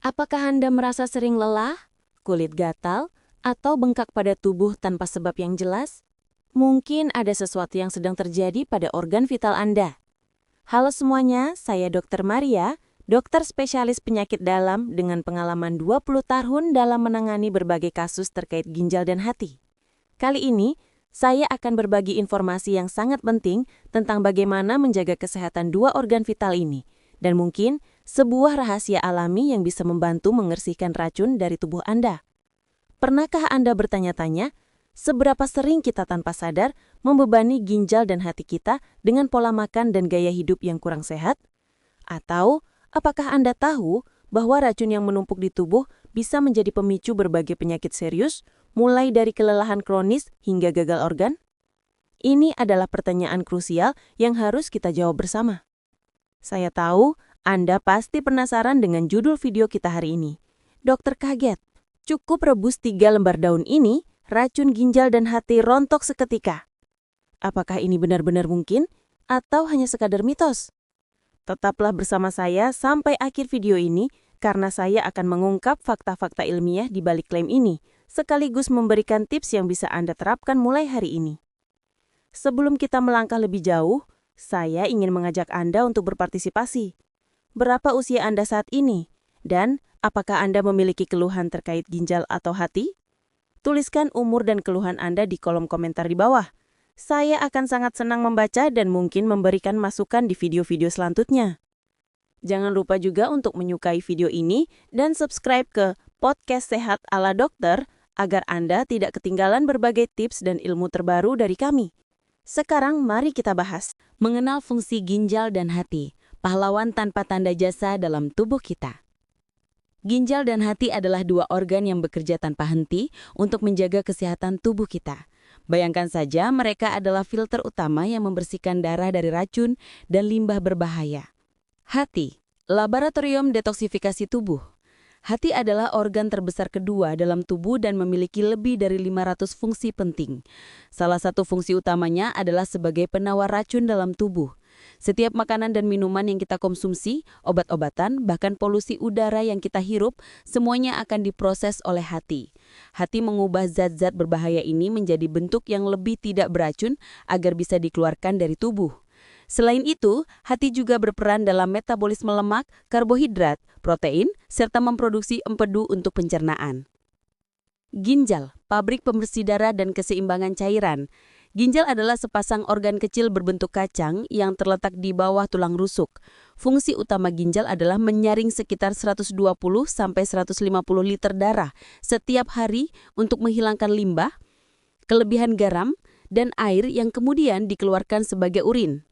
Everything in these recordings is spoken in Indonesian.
Apakah Anda merasa sering lelah, kulit gatal, atau bengkak pada tubuh tanpa sebab yang jelas? Mungkin ada sesuatu yang sedang terjadi pada organ vital Anda. Halo semuanya, saya Dr. Maria, dokter spesialis penyakit dalam dengan pengalaman 20 tahun dalam menangani berbagai kasus terkait ginjal dan hati. Kali ini, saya akan berbagi informasi yang sangat penting tentang bagaimana menjaga kesehatan dua organ vital ini, dan mungkin sebuah rahasia alami yang bisa membantu mengersihkan racun dari tubuh Anda. Pernahkah Anda bertanya-tanya, seberapa sering kita tanpa sadar membebani ginjal dan hati kita dengan pola makan dan gaya hidup yang kurang sehat? Atau, apakah Anda tahu bahwa racun yang menumpuk di tubuh bisa menjadi pemicu berbagai penyakit serius, mulai dari kelelahan kronis hingga gagal organ? Ini adalah pertanyaan krusial yang harus kita jawab bersama. Saya tahu Anda pasti penasaran dengan judul video kita hari ini. Dokter kaget, cukup rebus 3 lembar daun ini, racun ginjal dan hati rontok seketika. Apakah ini benar-benar mungkin atau hanya sekadar mitos? Tetaplah bersama saya sampai akhir video ini karena saya akan mengungkap fakta-fakta ilmiah di balik klaim ini, sekaligus memberikan tips yang bisa Anda terapkan mulai hari ini. Sebelum kita melangkah lebih jauh, saya ingin mengajak Anda untuk berpartisipasi. Berapa usia Anda saat ini? Dan apakah Anda memiliki keluhan terkait ginjal atau hati? Tuliskan umur dan keluhan Anda di kolom komentar di bawah. Saya akan sangat senang membaca dan mungkin memberikan masukan di video-video selanjutnya. Jangan lupa juga untuk menyukai video ini dan subscribe ke Podcast Sehat ala Dokter agar Anda tidak ketinggalan berbagai tips dan ilmu terbaru dari kami. Sekarang mari kita bahas mengenal fungsi ginjal dan hati, pahlawan tanpa tanda jasa dalam tubuh kita. Ginjal dan hati adalah dua organ yang bekerja tanpa henti untuk menjaga kesehatan tubuh kita. Bayangkan saja mereka adalah filter utama yang membersihkan darah dari racun dan limbah berbahaya. Hati, laboratorium detoksifikasi tubuh. Hati adalah organ terbesar kedua dalam tubuh dan memiliki lebih dari 500 fungsi penting. Salah satu fungsi utamanya adalah sebagai penawar racun dalam tubuh. Setiap makanan dan minuman yang kita konsumsi, obat-obatan, bahkan polusi udara yang kita hirup, semuanya akan diproses oleh hati. Hati mengubah zat-zat berbahaya ini menjadi bentuk yang lebih tidak beracun agar bisa dikeluarkan dari tubuh. Selain itu, hati juga berperan dalam metabolisme lemak, karbohidrat, protein, serta memproduksi empedu untuk pencernaan. Ginjal, pabrik pembersih darah dan keseimbangan cairan. Ginjal adalah sepasang organ kecil berbentuk kacang yang terletak di bawah tulang rusuk. Fungsi utama ginjal adalah menyaring sekitar 120-150 liter darah setiap hari untuk menghilangkan limbah, kelebihan garam, dan air yang kemudian dikeluarkan sebagai urin.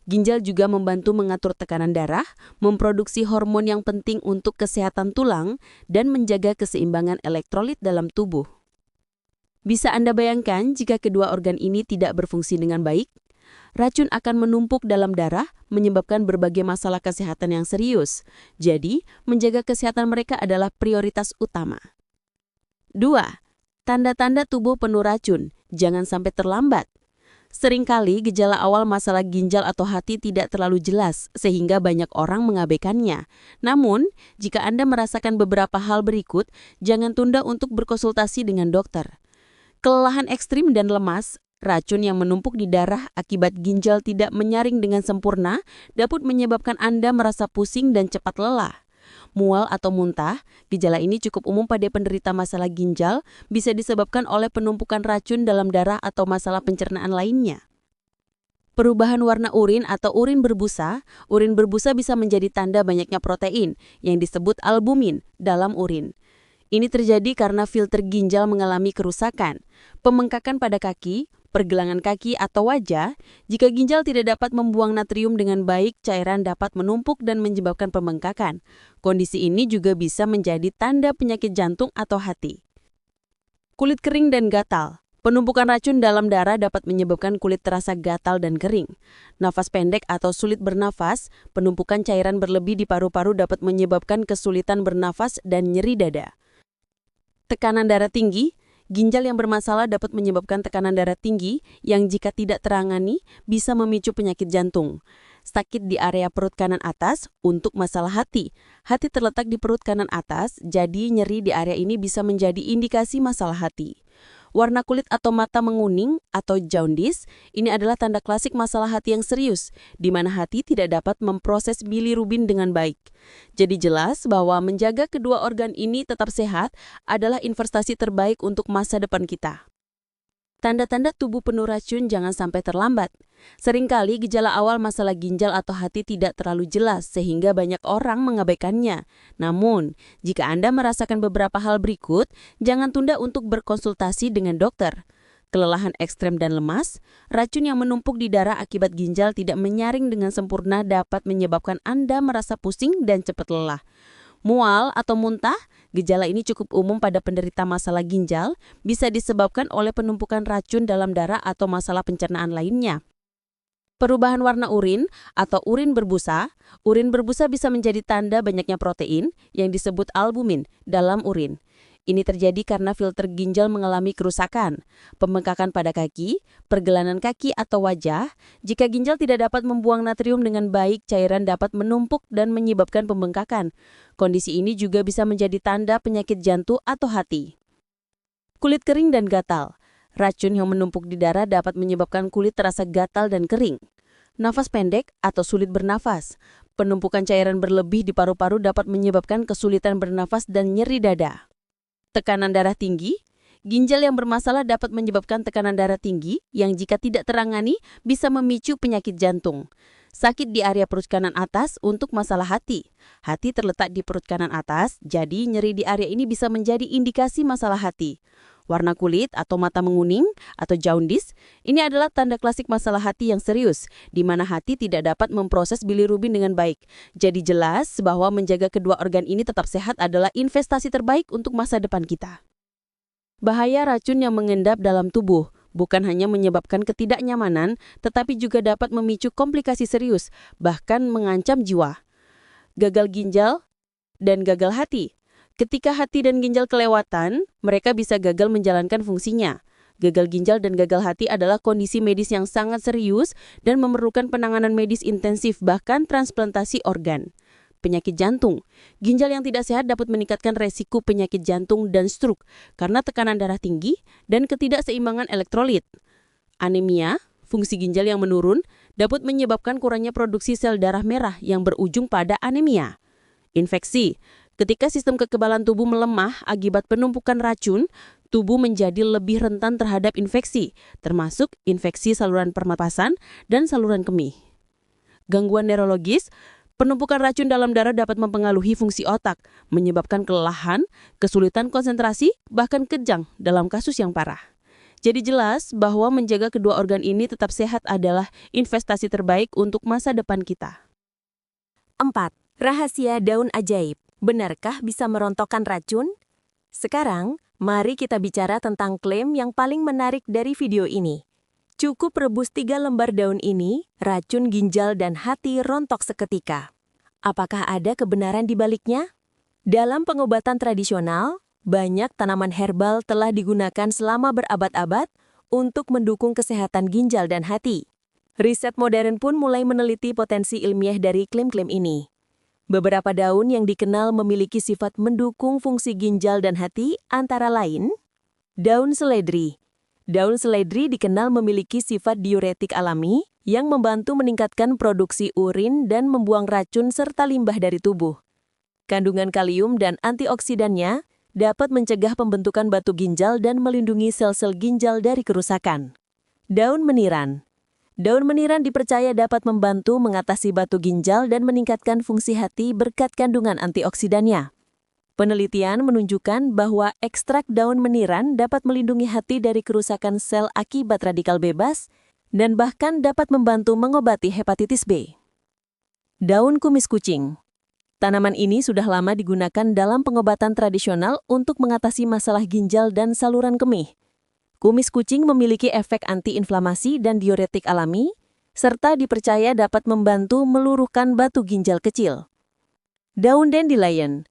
Ginjal juga membantu mengatur tekanan darah, memproduksi hormon yang penting untuk kesehatan tulang, dan menjaga keseimbangan elektrolit dalam tubuh. Bisa Anda bayangkan jika kedua organ ini tidak berfungsi dengan baik? Racun akan menumpuk dalam darah, menyebabkan berbagai masalah kesehatan yang serius. Jadi, menjaga kesehatan mereka adalah prioritas utama. 2. Tanda-tanda tubuh penuh racun. Jangan sampai terlambat. Seringkali gejala awal masalah ginjal atau hati tidak terlalu jelas, sehingga banyak orang mengabaikannya. Namun, jika Anda merasakan beberapa hal berikut, jangan tunda untuk berkonsultasi dengan dokter. Kelelahan ekstrim dan lemas, racun yang menumpuk di darah akibat ginjal tidak menyaring dengan sempurna, dapat menyebabkan Anda merasa pusing dan cepat lelah. Mual atau muntah, gejala ini cukup umum pada penderita masalah ginjal, bisa disebabkan oleh penumpukan racun dalam darah atau masalah pencernaan lainnya. Perubahan warna urin atau urin berbusa bisa menjadi tanda banyaknya protein yang disebut albumin dalam urin. Ini terjadi karena filter ginjal mengalami kerusakan, pembengkakan pada kaki, pergelangan kaki atau wajah. Jika ginjal tidak dapat membuang natrium dengan baik, cairan dapat menumpuk dan menyebabkan pembengkakan. Kondisi ini juga bisa menjadi tanda penyakit jantung atau hati. Kulit kering dan gatal. Penumpukan racun dalam darah dapat menyebabkan kulit terasa gatal dan kering. Nafas pendek atau sulit bernafas, penumpukan cairan berlebih di paru-paru dapat menyebabkan kesulitan bernafas dan nyeri dada. Tekanan darah tinggi. Ginjal yang bermasalah dapat menyebabkan tekanan darah tinggi yang jika tidak terangani bisa memicu penyakit jantung. sakit di area perut kanan atas untuk masalah hati. Hati terletak di perut kanan atas, jadi nyeri di area ini bisa menjadi indikasi masalah hati. Warna kulit atau mata menguning atau jaundice, ini adalah tanda klasik masalah hati yang serius, di mana hati tidak dapat memproses bilirubin dengan baik. Jadi jelas bahwa menjaga kedua organ ini tetap sehat adalah investasi terbaik untuk masa depan kita. Tanda-tanda tubuh penuh racun jangan sampai terlambat. Seringkali gejala awal masalah ginjal atau hati tidak terlalu jelas sehingga banyak orang mengabaikannya. Namun, jika Anda merasakan beberapa hal berikut, jangan tunda untuk berkonsultasi dengan dokter. Kelelahan ekstrem dan lemas, racun yang menumpuk di darah akibat ginjal tidak menyaring dengan sempurna dapat menyebabkan Anda merasa pusing dan cepat lelah. Mual atau muntah, gejala ini cukup umum pada penderita masalah ginjal, bisa disebabkan oleh penumpukan racun dalam darah atau masalah pencernaan lainnya. Perubahan warna urin atau urin berbusa bisa menjadi tanda banyaknya protein yang disebut albumin dalam urin. Ini terjadi karena filter ginjal mengalami kerusakan, pembengkakan pada kaki, pergelangan kaki atau wajah. Jika ginjal tidak dapat membuang natrium dengan baik, cairan dapat menumpuk dan menyebabkan pembengkakan. Kondisi ini juga bisa menjadi tanda penyakit jantung atau hati. Kulit kering dan gatal. Racun yang menumpuk di darah dapat menyebabkan kulit terasa gatal dan kering. Nafas pendek atau sulit bernafas. Penumpukan cairan berlebih di paru-paru dapat menyebabkan kesulitan bernafas dan nyeri dada. Tekanan darah tinggi. Ginjal yang bermasalah dapat menyebabkan tekanan darah tinggi yang jika tidak terangani bisa memicu penyakit jantung. Sakit di area perut kanan atas untuk masalah hati. Hati terletak di perut kanan atas, jadi nyeri di area ini bisa menjadi indikasi masalah hati. Warna kulit atau mata menguning atau jaundice, ini adalah tanda klasik masalah hati yang serius, di mana hati tidak dapat memproses bilirubin dengan baik. Jadi jelas bahwa menjaga kedua organ ini tetap sehat adalah investasi terbaik untuk masa depan kita. Bahaya racun yang mengendap dalam tubuh bukan hanya menyebabkan ketidaknyamanan, tetapi juga dapat memicu komplikasi serius, bahkan mengancam jiwa. Gagal ginjal dan gagal hati. Ketika hati dan ginjal kelewatan, mereka bisa gagal menjalankan fungsinya. Gagal ginjal dan gagal hati adalah kondisi medis yang sangat serius dan memerlukan penanganan medis intensif, bahkan transplantasi organ. Penyakit jantung. Ginjal yang tidak sehat dapat meningkatkan resiko penyakit jantung dan stroke karena tekanan darah tinggi dan ketidakseimbangan elektrolit. Anemia, fungsi ginjal yang menurun, dapat menyebabkan kurangnya produksi sel darah merah yang berujung pada anemia. Infeksi. Ketika sistem kekebalan tubuh melemah akibat penumpukan racun, tubuh menjadi lebih rentan terhadap infeksi, termasuk infeksi saluran pernapasan dan saluran kemih. Gangguan neurologis. Penumpukan racun dalam darah dapat mempengaruhi fungsi otak, menyebabkan kelelahan, kesulitan konsentrasi, bahkan kejang dalam kasus yang parah. Jadi jelas bahwa menjaga kedua organ ini tetap sehat adalah investasi terbaik untuk masa depan kita. 4. Rahasia daun ajaib. Benarkah bisa merontokkan racun? Sekarang, mari kita bicara tentang klaim yang paling menarik dari video ini. Cukup rebus 3 lembar daun ini, racun ginjal dan hati rontok seketika. Apakah ada kebenaran di baliknya? Dalam pengobatan tradisional, banyak tanaman herbal telah digunakan selama berabad-abad untuk mendukung kesehatan ginjal dan hati. Riset modern pun mulai meneliti potensi ilmiah dari klaim-klaim ini. Beberapa daun yang dikenal memiliki sifat mendukung fungsi ginjal dan hati antara lain, daun seledri. Daun seledri dikenal memiliki sifat diuretik alami yang membantu meningkatkan produksi urin dan membuang racun serta limbah dari tubuh. Kandungan kalium dan antioksidannya dapat mencegah pembentukan batu ginjal dan melindungi sel-sel ginjal dari kerusakan. Daun meniran. Daun meniran dipercaya dapat membantu mengatasi batu ginjal dan meningkatkan fungsi hati berkat kandungan antioksidannya. Penelitian menunjukkan bahwa ekstrak daun meniran dapat melindungi hati dari kerusakan sel akibat radikal bebas dan bahkan dapat membantu mengobati hepatitis B. Daun kumis kucing. Tanaman ini sudah lama digunakan dalam pengobatan tradisional untuk mengatasi masalah ginjal dan saluran kemih. Kumis kucing memiliki efek antiinflamasi dan diuretik alami, serta dipercaya dapat membantu meluruhkan batu ginjal kecil. Daun dandelion.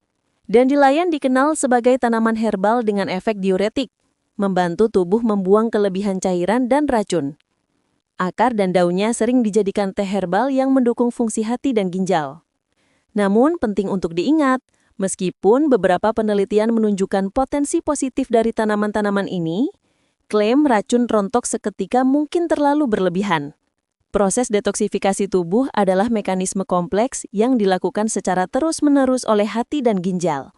Dandelion dikenal sebagai tanaman herbal dengan efek diuretik, membantu tubuh membuang kelebihan cairan dan racun. Akar dan daunnya sering dijadikan teh herbal yang mendukung fungsi hati dan ginjal. Namun, penting untuk diingat, meskipun beberapa penelitian menunjukkan potensi positif dari tanaman-tanaman ini, klaim racun rontok seketika mungkin terlalu berlebihan. Proses detoksifikasi tubuh adalah mekanisme kompleks yang dilakukan secara terus-menerus oleh hati dan ginjal.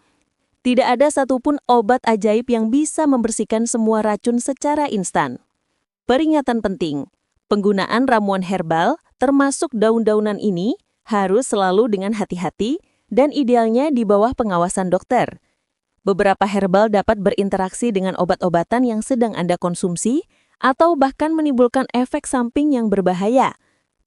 Tidak ada satupun obat ajaib yang bisa membersihkan semua racun secara instan. Peringatan penting, penggunaan ramuan herbal, termasuk daun-daunan ini, harus selalu dengan hati-hati dan idealnya di bawah pengawasan dokter. Beberapa herbal dapat berinteraksi dengan obat-obatan yang sedang Anda konsumsi atau bahkan menimbulkan efek samping yang berbahaya,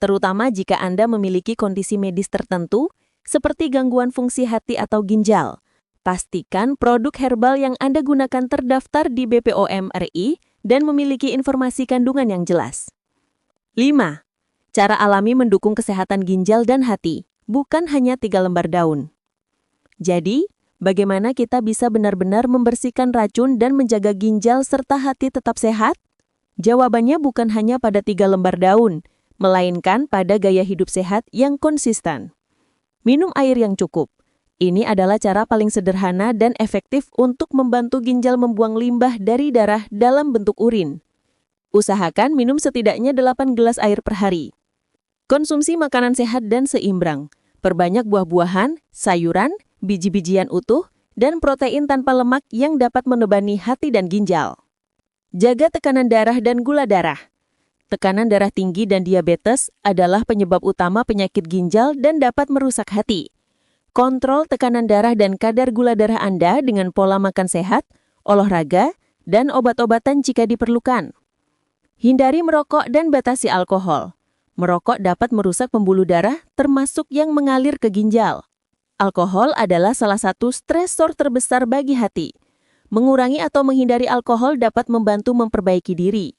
terutama jika Anda memiliki kondisi medis tertentu seperti gangguan fungsi hati atau ginjal. Pastikan produk herbal yang Anda gunakan terdaftar di BPOM RI dan memiliki informasi kandungan yang jelas. 5. Cara alami mendukung kesehatan ginjal dan hati, bukan hanya 3 lembar daun. Jadi, bagaimana kita bisa benar-benar membersihkan racun dan menjaga ginjal serta hati tetap sehat? Jawabannya bukan hanya pada 3 lembar daun, melainkan pada gaya hidup sehat yang konsisten. Minum air yang cukup. Ini adalah cara paling sederhana dan efektif untuk membantu ginjal membuang limbah dari darah dalam bentuk urin. Usahakan minum setidaknya 8 gelas air per hari. Konsumsi makanan sehat dan seimbang. Perbanyak buah-buahan, sayuran, biji-bijian utuh, dan protein tanpa lemak yang dapat menebani hati dan ginjal. Jaga tekanan darah dan gula darah. Tekanan darah tinggi dan diabetes adalah penyebab utama penyakit ginjal dan dapat merusak hati. Kontrol tekanan darah dan kadar gula darah Anda dengan pola makan sehat, olahraga, dan obat-obatan jika diperlukan. Hindari merokok dan batasi alkohol. Merokok dapat merusak pembuluh darah, termasuk yang mengalir ke ginjal. Alkohol adalah salah satu stresor terbesar bagi hati. Mengurangi atau menghindari alkohol dapat membantu memperbaiki diri.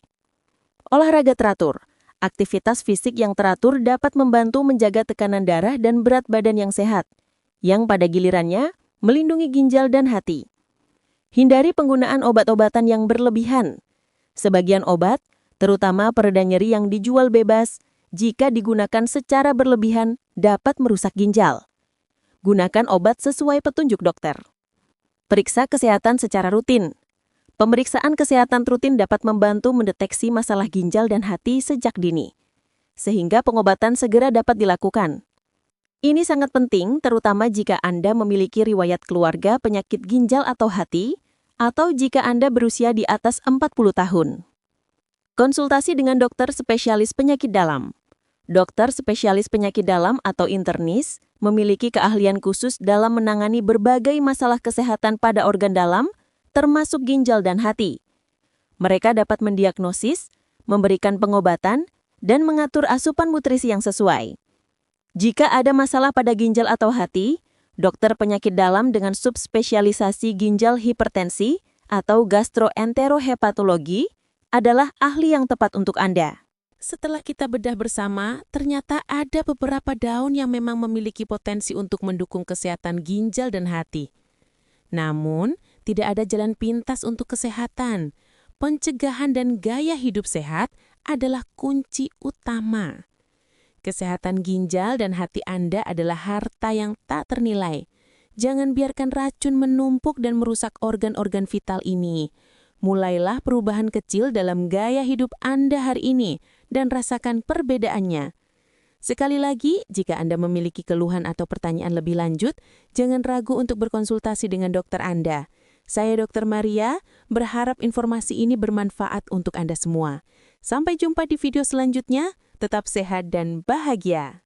Olahraga teratur. Aktivitas fisik yang teratur dapat membantu menjaga tekanan darah dan berat badan yang sehat, yang pada gilirannya melindungi ginjal dan hati. Hindari penggunaan obat-obatan yang berlebihan. Sebagian obat, terutama pereda nyeri yang dijual bebas, jika digunakan secara berlebihan, dapat merusak ginjal. Gunakan obat sesuai petunjuk dokter. Periksa kesehatan secara rutin. Pemeriksaan kesehatan rutin dapat membantu mendeteksi masalah ginjal dan hati sejak dini, sehingga pengobatan segera dapat dilakukan. Ini sangat penting, terutama jika Anda memiliki riwayat keluarga penyakit ginjal atau hati, atau jika Anda berusia di atas 40 tahun. Konsultasi dengan dokter spesialis penyakit dalam. Dokter spesialis penyakit dalam atau internis memiliki keahlian khusus dalam menangani berbagai masalah kesehatan pada organ dalam, termasuk ginjal dan hati. Mereka dapat mendiagnosis, memberikan pengobatan, dan mengatur asupan nutrisi yang sesuai. Jika ada masalah pada ginjal atau hati, dokter penyakit dalam dengan subspesialisasi ginjal hipertensi atau gastroenterohepatologi adalah ahli yang tepat untuk Anda. Setelah kita bedah bersama, ternyata ada beberapa daun yang memang memiliki potensi untuk mendukung kesehatan ginjal dan hati. Namun, tidak ada jalan pintas untuk kesehatan. Pencegahan dan gaya hidup sehat adalah kunci utama. Kesehatan ginjal dan hati Anda adalah harta yang tak ternilai. Jangan biarkan racun menumpuk dan merusak organ-organ vital ini. Mulailah perubahan kecil dalam gaya hidup Anda hari ini dan rasakan perbedaannya. Sekali lagi, jika Anda memiliki keluhan atau pertanyaan lebih lanjut, jangan ragu untuk berkonsultasi dengan dokter Anda. Saya Dr. Maria, berharap informasi ini bermanfaat untuk Anda semua. Sampai jumpa di video selanjutnya, tetap sehat dan bahagia.